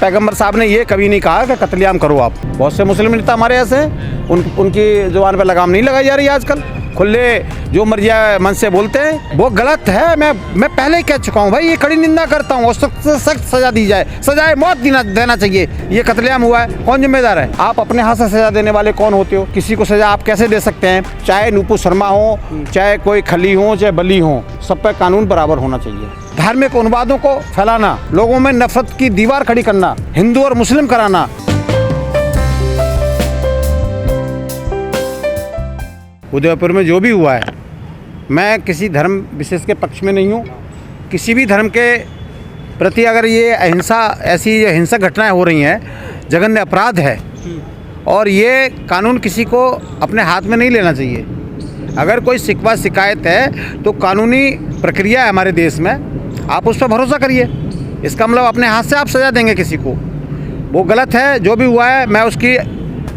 पैगंबर साहब ने ये कभी नहीं कहा कि कत्लेआम करो आप। बहुत से मुस्लिम नेता हमारे ऐसे हैं, उनकी जुबान पर लगाम नहीं लगाई जा रही है आजकल। खुले जो मर्जी मन से बोलते हैं, वो गलत है। मैं पहले ही कह चुका हूँ भाई, ये कड़ी निंदा करता हूँ और सख्त से सख्त सजा दी जाए, सजाए मौत देना चाहिए। ये कत्लेआम हुआ है, कौन जिम्मेदार है? आप अपने हाथ से सजा देने वाले कौन होते हो? किसी को सजा आप कैसे दे सकते हैं? चाहे नुपुर शर्मा हो, चाहे कोई खली हो, चाहे बली हो, सब पर कानून बराबर होना चाहिए। धार्मिक उन्मादों को फैलाना, लोगों में नफरत की दीवार खड़ी करना, हिंदू और मुस्लिम कराना, उदयपुर में जो भी हुआ है, मैं किसी धर्म विशेष के पक्ष में नहीं हूँ। किसी भी धर्म के प्रति अगर ये अहिंसा, ऐसी हिंसक घटनाएं हो रही हैं, जघन्य अपराध है और ये कानून किसी को अपने हाथ में नहीं लेना चाहिए। अगर कोई शिकवा शिकायत है तो कानूनी प्रक्रिया है हमारे देश में, आप उस पर भरोसा करिए। इसका मतलब अपने हाथ से आप सज़ा देंगे किसी को, वो गलत है। जो भी हुआ है मैं उसकी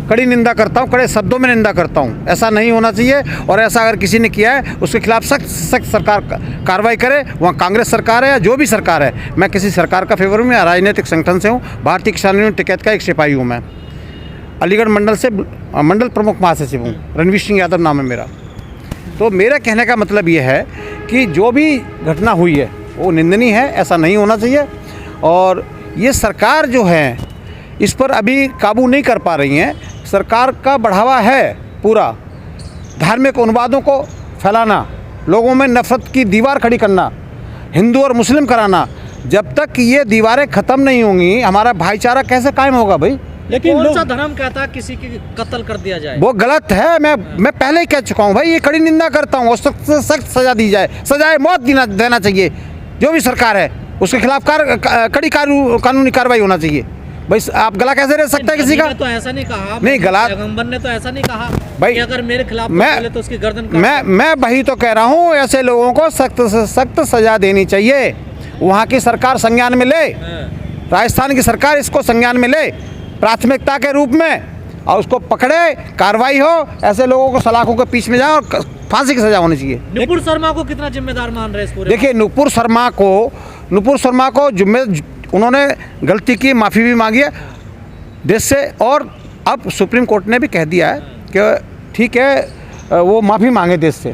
कड़ी निंदा करता हूँ, कड़े शब्दों में निंदा करता हूँ। ऐसा नहीं होना चाहिए और ऐसा अगर किसी ने किया है उसके खिलाफ सख्त सरकार कार्रवाई करे। वहाँ कांग्रेस सरकार है या जो भी सरकार है, मैं किसी सरकार का फेवर में राजनीतिक संगठन से हूँ। भारतीय किसान यूनियन टिकैत का एक सिपाही हूँ मैं। अलीगढ़ मंडल से मंडल प्रमुख महासचिव हूँ, रणवीर सिंह यादव नाम है मेरा। तो मेरा कहने का मतलब ये है कि जो भी घटना हुई है वो निंदनीय है, ऐसा नहीं होना चाहिए। और ये सरकार जो है इस पर अभी काबू नहीं कर पा रही है। सरकार का बढ़ावा है पूरा, धार्मिक उन्मादों को फैलाना, लोगों में नफरत की दीवार खड़ी करना, हिंदू और मुस्लिम कराना। जब तक ये दीवारें ख़त्म नहीं होंगी, हमारा भाईचारा कैसे कायम होगा भाई? लेकिन कौन सा धर्म कहता है किसी की कत्ल कर दिया जाए? वो गलत है। मैं पहले ही कह चुका हूँ भाई, ये कड़ी निंदा करता हूँ और सख्त से सख्त सजा दी जाए, सजाए मौत देना चाहिए। जो भी सरकार है उसके खिलाफ कड़ी कानूनी कार्रवाई होना चाहिए। भाई आप गला कैसे रह सकता है किसी का? तो ऐसा नहीं कहा, नहीं गला, पैगंबर ने तो ऐसा नहीं कहा भाई कि अगर मेरे खिलाफ बोले तो उसकी गर्दन काट। मैं वही तो कह रहा हूँ, ऐसे लोगों को सख्त से सख्त सजा देनी चाहिए। वहाँ की सरकार संज्ञान में ले, राजस्थान की सरकार इसको संज्ञान में ले प्राथमिकता के रूप में और उसको पकड़े, कार्रवाई हो। ऐसे लोगों को सलाखों के पीछे में जाए और फांसी की सजा होनी चाहिए। नुपुर शर्मा को कितना जिम्मेदार मान रहे हैं इस पूरे? देखिए, नुपुर शर्मा को उन्होंने गलती की, माफ़ी भी मांगी है देश से और अब सुप्रीम कोर्ट ने भी कह दिया है कि ठीक है वो माफ़ी मांगे देश से।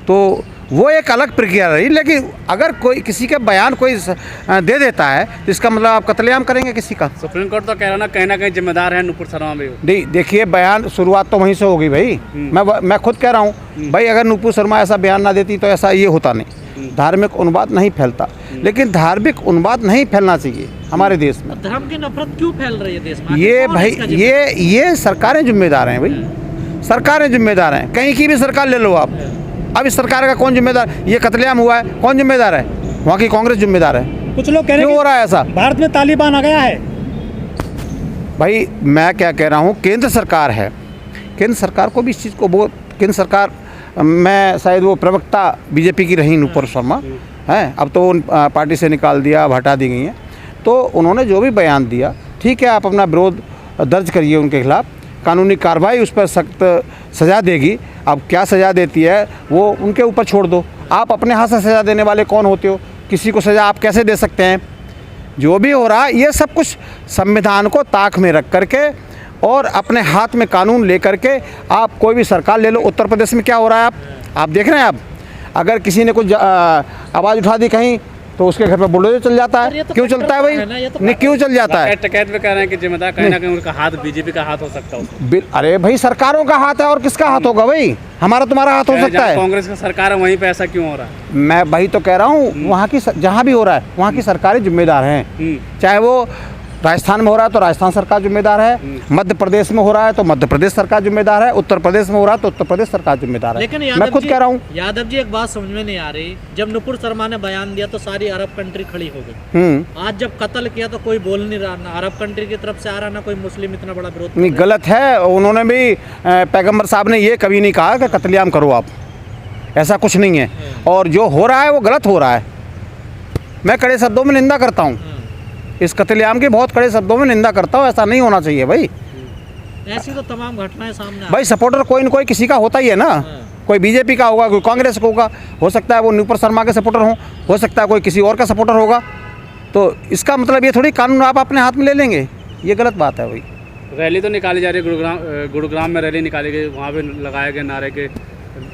तो वो एक अलग प्रक्रिया रही। लेकिन अगर कोई किसी के बयान कोई दे देता है तो इसका मतलब आप कत्लेआम करेंगे किसी का? सुप्रीम कोर्ट तो कह रहा ना कहीं ना कहीं जिम्मेदार है नुपुर शर्मा भी। नहीं देखिए, बयान शुरुआत तो वहीं से होगी भाई। मैं खुद कह रहा हूँ भाई, अगर नुपुर शर्मा ऐसा बयान ना देती तो ऐसा ये होता नहीं। धार्मिक उन्माद नहीं फैलता, लेकिन धार्मिक उन्माद नहीं फैलना चाहिए हमारे देश में। धर्म की नफरत क्यों फैल रही है देश में? ये भाई ये सरकारें जिम्मेदार हैं भाई, सरकारें जिम्मेदार हैं। कहीं की भी सरकार ले लो आप, अब इस सरकार का कौन जिम्मेदार? ये कत्लेआम हुआ है, कौन जिम्मेदार है? वहाँ की कांग्रेस जिम्मेदार है। कुछ लोग कह रहे हैं क्यों हो रहा है ऐसा? भारत में तालिबान आ गया है। भाई मैं क्या कह रहा हूँ, केंद्र सरकार है, केंद्र सरकार को भी इस चीज़ को बहुत, केंद्र सरकार मैं शायद वो प्रवक्ता बीजेपी की रही नुपुर शर्मा हैं, अब तो उन पार्टी से निकाल दिया, अब हटा दी गई हैं। तो उन्होंने जो भी बयान दिया, ठीक है, आप अपना विरोध दर्ज करिए उनके खिलाफ, कानूनी कार्रवाई उस पर सख्त सज़ा देगी। अब क्या सज़ा देती है वो उनके ऊपर छोड़ दो। आप अपने हाथ से सज़ा देने वाले कौन होते हो? किसी को सज़ा आप कैसे दे सकते हैं? जो भी हो रहा है ये सब कुछ संविधान को ताक में रख करके और अपने हाथ में कानून ले करके आप कोई भी सरकार ले लो। उत्तर प्रदेश में क्या हो रहा है आप देख रहे हैं। आप अगर किसी ने कुछ आवाज़ उठा दी कहीं तो उसके घर पर बुलडोजर चल जाता है। तो क्यों चलता है भाई? नहीं क्यों चल जाता है? टिकैत में कह रहे हैं कि जिम्मेदार कहीं ना कहीं उनका हाथ, बीजेपी का हाथ हो सकता है। अरे भाई, सरकारों का हाथ है और किसका हाथ होगा भाई? हमारा तुम्हारा हाथ हो सकता है। कांग्रेस का सरकार है वहीं पे ऐसा क्यों हो रहा है? मैं वही तो कह रहा हूँ, वहाँ की जहाँ भी हो रहा है वहाँ की सरकारें जिम्मेदार हैं। चाहे वो राजस्थान में हो रहा है तो राजस्थान सरकार जिम्मेदार है, मध्य प्रदेश में हो रहा है तो मध्य प्रदेश सरकार जिम्मेदार है, उत्तर प्रदेश में हो रहा है तो उत्तर प्रदेश सरकार जिम्मेदार है। लेकिन मैं खुद कह रहा हूँ। यादव जी, एक बात समझ में नहीं आ रही, जब नुपुर शर्मा ने बयान दिया तो सारी अरब कंट्री खड़ी हो गई। आज जब कत्ल किया तो कोई बोल नहीं रहा, ना अरब कंट्री की तरफ से आ रहा, ना कोई मुस्लिम इतना बड़ा विरोध। नहीं, गलत है। उन्होंने भी, पैगंबर साहब ने ये कभी नहीं कहा कि कत्लेआम करो आप, ऐसा कुछ नहीं है। और जो हो रहा है वो गलत हो रहा है। मैं कड़े शब्दों में निंदा करता हूँ, इस कत्लेआम की बहुत कड़े शब्दों में निंदा करता हूँ। ऐसा नहीं होना चाहिए भाई। ऐसी तो तमाम घटनाएं सामने भाई, सपोर्टर कोई न कोई किसी का होता ही है ना। कोई बीजेपी का होगा, कोई कांग्रेस का होगा, हो सकता है वो नुपुर शर्मा के सपोर्टर हो सकता है कोई किसी और का सपोर्टर होगा। तो इसका मतलब ये थोड़ी कानून आप अपने हाथ में ले लेंगे, ये गलत बात है भाई। रैली तो निकाली जा रही है, गुरुग्राम में रैली निकाली गई, वहाँ पे लगाए गए नारे के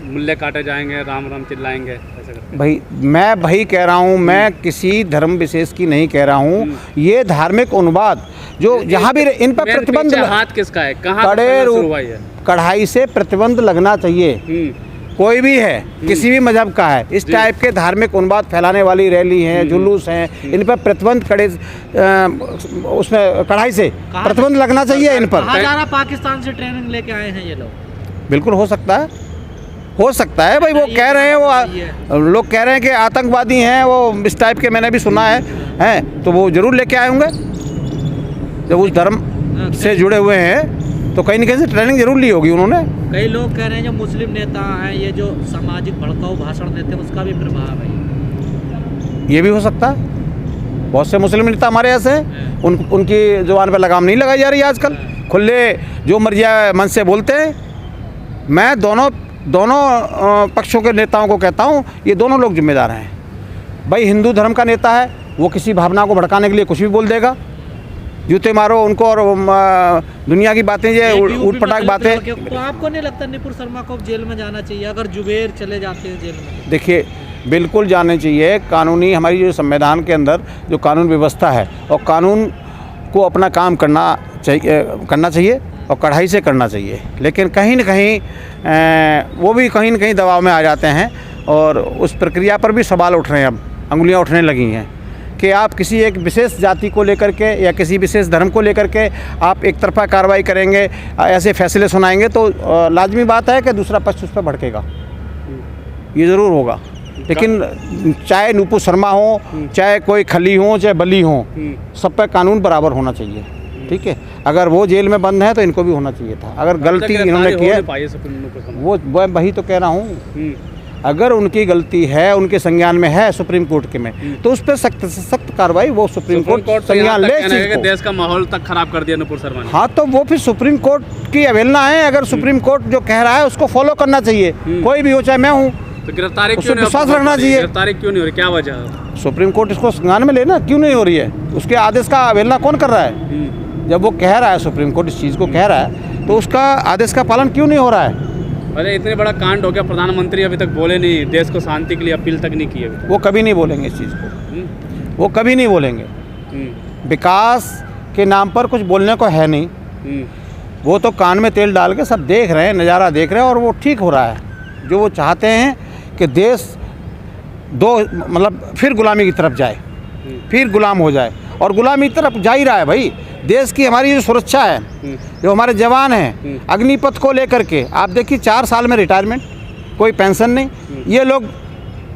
मूल्य काटे जाएंगे, राम राम चिल्लाएंगे, ऐसे करके। भाई मैं वही कह रहा हूँ, मैं किसी धर्म विशेष की नहीं कह रहा हूँ। ये धार्मिक उन्माद जो जहाँ भी इन पर प्रतिबंध, हाथ किसका है, कहाँ कड़े शुरू हुआ है? कढ़ाई से प्रतिबंध लगना चाहिए। कोई भी है, किसी भी मजहब का है, इस टाइप के धार्मिक उन्माद फैलाने वाली रैली हैं, जुलूस हैं, इन पर प्रतिबंध कड़े उसमें कढ़ाई से प्रतिबंध लगना चाहिए इन पर। कहा जा रहा पाकिस्तान से ट्रेनिंग लेके आए हैं ये लोग। बिल्कुल हो सकता है, हो सकता है भाई। वो कह रहे हैं, वो लोग कह रहे हैं कि आतंकवादी हैं वो, इस टाइप के मैंने भी सुना है तो वो जरूर लेके आए होंगे। जब उस धर्म से जुड़े हुए हैं तो कहीं न कहीं से ट्रेनिंग जरूर ली होगी उन्होंने। कई लोग कह रहे हैं जो मुस्लिम नेता हैं, ये जो सामाजिक भड़काऊ भाषण देते हैं उसका भी प्रभाव है। ये भी हो सकता है, बहुत से मुस्लिम नेता हमारे ऐसे हैं, उनकी जुबान पर लगाम नहीं लगाई जा रही आजकल, खुले जो मर्जी मन से बोलते हैं। मैं दोनों पक्षों के नेताओं को कहता हूँ, ये दोनों लोग जिम्मेदार हैं भाई। हिंदू धर्म का नेता है, वो किसी भावना को भड़काने के लिए कुछ भी बोल देगा, जूते मारो उनको, और दुनिया की बातें, ये ऊट पटाख बातें। तो आपको नहीं लगता नुपुर शर्मा को जेल में जाना चाहिए अगर जुबेर चले जाते हैं जेल में? देखिए, बिल्कुल जाने चाहिए। कानूनी हमारी जो संविधान के अंदर जो कानून व्यवस्था है, और कानून को अपना काम करना चाहिए और कढ़ाई से करना चाहिए। लेकिन कहीं न कहीं वो भी कहीं न कहीं दबाव में आ जाते हैं, और उस प्रक्रिया पर भी सवाल उठ रहे हैं, अब अंगुलियाँ उठने लगी हैं कि आप किसी एक विशेष जाति को लेकर के या किसी विशेष धर्म को लेकर के आप एक तरफा कार्रवाई करेंगे, ऐसे फैसले सुनाएंगे तो लाजमी बात है कि दूसरा पक्ष उस पर भड़केगा, ये ज़रूर होगा। लेकिन चाहे नुपुर शर्मा हो, चाहे कोई खली हो, चाहे बली हो, सब पर कानून बराबर होना चाहिए, ठीक है। अगर वो जेल में बंद है तो इनको भी होना चाहिए था। अगर गलती इन्होंने की है, वो वही तो कह रहा हूँ, अगर उनकी गलती है, उनके संज्ञान में है सुप्रीम कोर्ट के में, तो उस पर सख्त से सख्त कार्रवाई वो सुप्रीम कोर्ट संज्ञान ले। देश का माहौल तक खराब कर दिया नुपुर शर्मा ने। हाँ, तो वो फिर सुप्रीम कोर्ट की अवहेलना है। अगर सुप्रीम कोर्ट जो कह रहा है उसको फॉलो करना चाहिए, कोई भी हो, चाहे मैं हूँ, तो गिरफ्तारी क्यों नहीं, विश्वास रखना चाहिए। गिरफ्तारी क्यों नहीं हो रही, क्या वजह है? सुप्रीम कोर्ट इसको संज्ञान में लेना क्यों नहीं हो रही है? उसके आदेश का अवहेलना कौन कर रहा है? जब वो कह रहा है, सुप्रीम कोर्ट इस चीज़ को कह रहा है, तो उसका आदेश का पालन क्यों नहीं हो रहा है? अरे इतने बड़ा कांड हो गया, प्रधानमंत्री अभी तक बोले नहीं, देश को शांति के लिए अपील तक नहीं की है। वो कभी नहीं बोलेंगे इस चीज़ को, वो कभी नहीं बोलेंगे। विकास के नाम पर कुछ बोलने को है नहीं। वो तो कान में तेल डाल के सब देख रहे हैं, नज़ारा देख रहे हैं, और वो ठीक हो रहा है। जो वो चाहते हैं कि देश मतलब फिर गुलामी की तरफ जाए, फिर गुलाम हो जाए, और गुलामी की तरफ जा ही रहा है भाई। देश की हमारी जो सुरक्षा है, जो हमारे जवान हैं, अग्निपथ को लेकर के आप देखिए, 4 साल में रिटायरमेंट, कोई पेंशन नहीं। ये लोग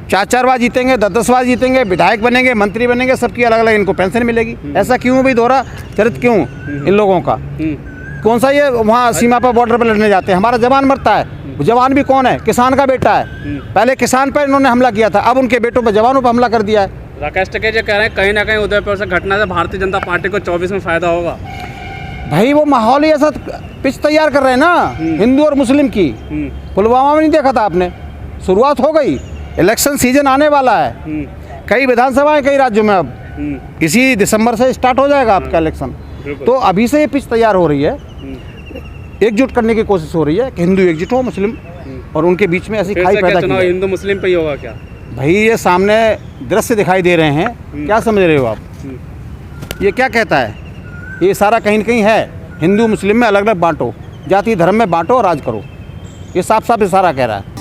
4 बार जीतेंगे, 10 बार जीतेंगे, विधायक बनेंगे, मंत्री बनेंगे, सबकी अलग अलग इनको पेंशन मिलेगी। ऐसा क्यों भाई, दोहरा चरित्र क्यों इन लोगों का? कौन सा ये वहाँ सीमा पर, बॉर्डर पर लड़ने जाते हैं, हमारा जवान मरता है। जवान भी कौन है? किसान का बेटा है। पहले किसान पर इन्होंने हमला किया था, अब उनके बेटों पर, जवानों पर हमला कर दिया है। राकेश टिकैत कह रहे हैं कहीं ना कहीं उदयपुर से घटना से भारतीय जनता पार्टी को 24 में फायदा होगा। भाई वो माहौल ही ऐसा पिच तैयार कर रहे हैं ना, हिंदू और मुस्लिम की। पुलवामा में नहीं देखा था आपने? शुरुआत हो गई, इलेक्शन सीजन आने वाला है, कई विधानसभाएं कई राज्यों में, अब इसी दिसंबर से स्टार्ट हो जाएगा आपका इलेक्शन। तो अभी से ये पिच तैयार हो रही है, एकजुट करने की कोशिश हो रही है कि हिंदू एकजुट हो, मुस्लिम, और उनके बीच में ऐसी खाई पैदा की। हिंदू मुस्लिम पे ही होगा क्या भाई? ये सामने दृश्य दिखाई दे रहे हैं, क्या समझ रहे हो आप? ये क्या कहता है? ये सारा कहीं न कहीं है, हिंदू मुस्लिम में अलग अलग बांटो, जाति धर्म में बांटो और राज करो, ये साफ साफ इशारा कह रहा है।